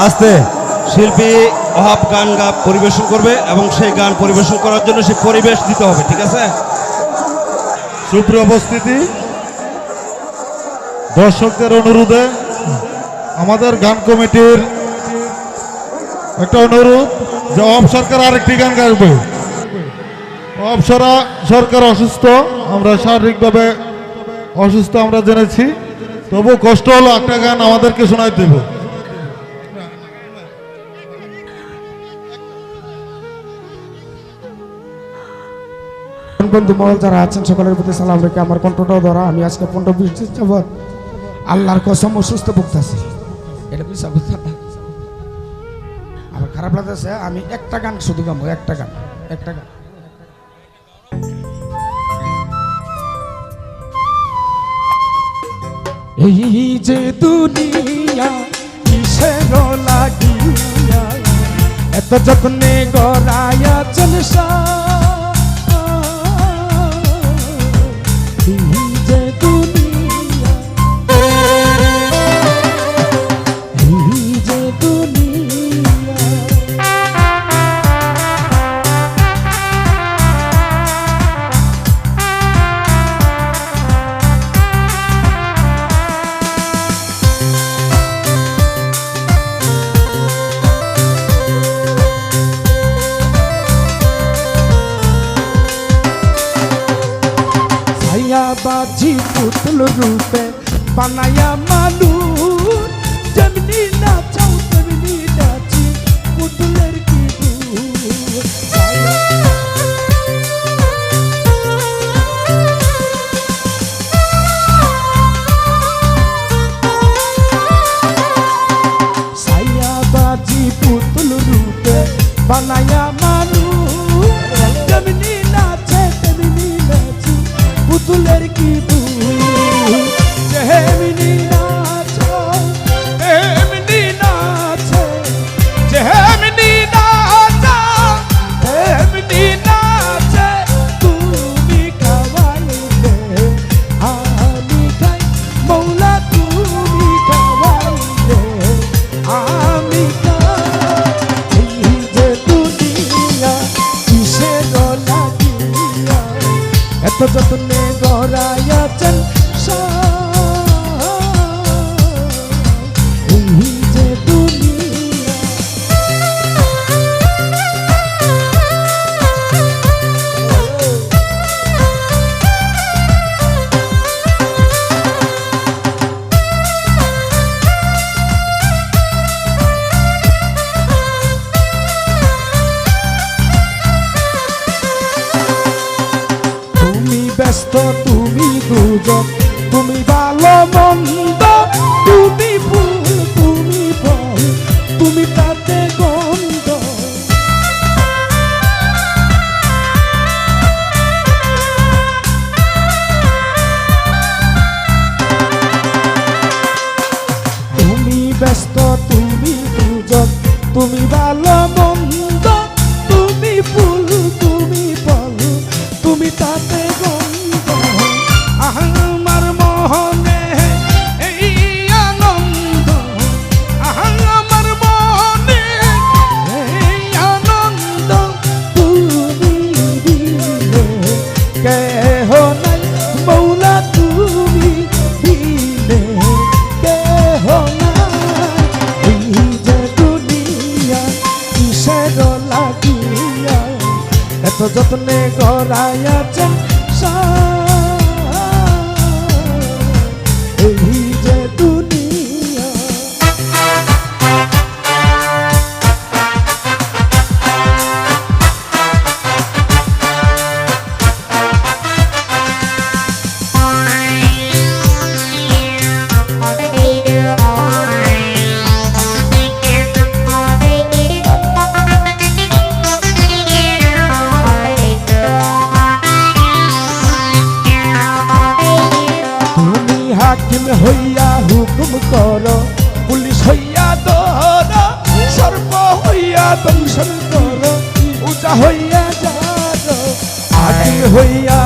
আস্তে শিল্পী ওহাব গান পরিবেশন করবে এবং সেই গান পরিবেশন করার জন্য সে পরিবেশ দিতে হবে, ঠিক আছে? সুপ্রিয় উপস্থিতি, দর্শকদের অনুরোধে আমাদের গান কমিটির একটা অনুরোধ যে ওহাব সরকার আরেকটি গান গাইবে। ওহাব সরকার অসুস্থ, আমরা শারীরিকভাবে অসুস্থ আমরা জেনেছি, তবু কষ্ট হলো একটা গান আমাদেরকে শোনাই দেব। বন্ধু মহল যারা আছেন সকলের প্রতি সালাম রেখে আমার কণ্ঠটাও ধরা। আমি আজকে 15-20 দিন যাবৎ আল্লাহর কসম অসুস্থ ভুগতেছি, এটা বিশ্বাস করতে না। আমার খারাপ লাগতেছে, আমি একটা গান শুধু গাবো, একটা গান। এই যে দুনিয়া কিসের লাগিয়া এত যত্নে গড়াইয়া চলসা, বাজি পুতুল রূপে বানায়া মানুষ, যেমনি নাচাও তেমনি নাচি পুতুলের কি সাইয়া বাজি পুতুল রূপে বানায়া মানুষ, যেমনি নাচে তেমনি নাচি পুতুলের কি যেমনি নাচো তেমনি নাচে, যেমনি নাচো তেমনি নাচে, তুমি খাওয়াইলে আমি খাই মৌলা, তুমি খাওয়াইলে আমি খাই। এই যে দুনিয়া কিসের লাগিয়া এত যত্নে গড়াইয়াছেন, এই যে দুনিয়া। তুমি ব্যস্ত, তুমি দুজন, তুমি ভালো মন্দ, তুমি ফুল, তুমি ফল, তুমি তাতে গন্ধ। তুমি ব্যস্ত, তুমি দুজন, তুমি ভালো মন্দ, তুমি ফুল, তুমি ফল, তুমি তাতে গন্ধ। আমার মোহনে এই আনন্দ, আমার মনে এই আনন্দ, তুমি দিলে কেহ নাই মৌলা, তুমি দিলে কেহ নাই। এই যে দুনিয়া কিসের লাগিয়া এত যত্নে গড়াইয়াছেন, এই যে দুনিয়া। হাকিম হইয়া হুকুম করো, পুলিশ হইয়া ধরো, সর্ব হইয়া দংশন করো, উজা হইয়া যারো। হাকিম হইয়া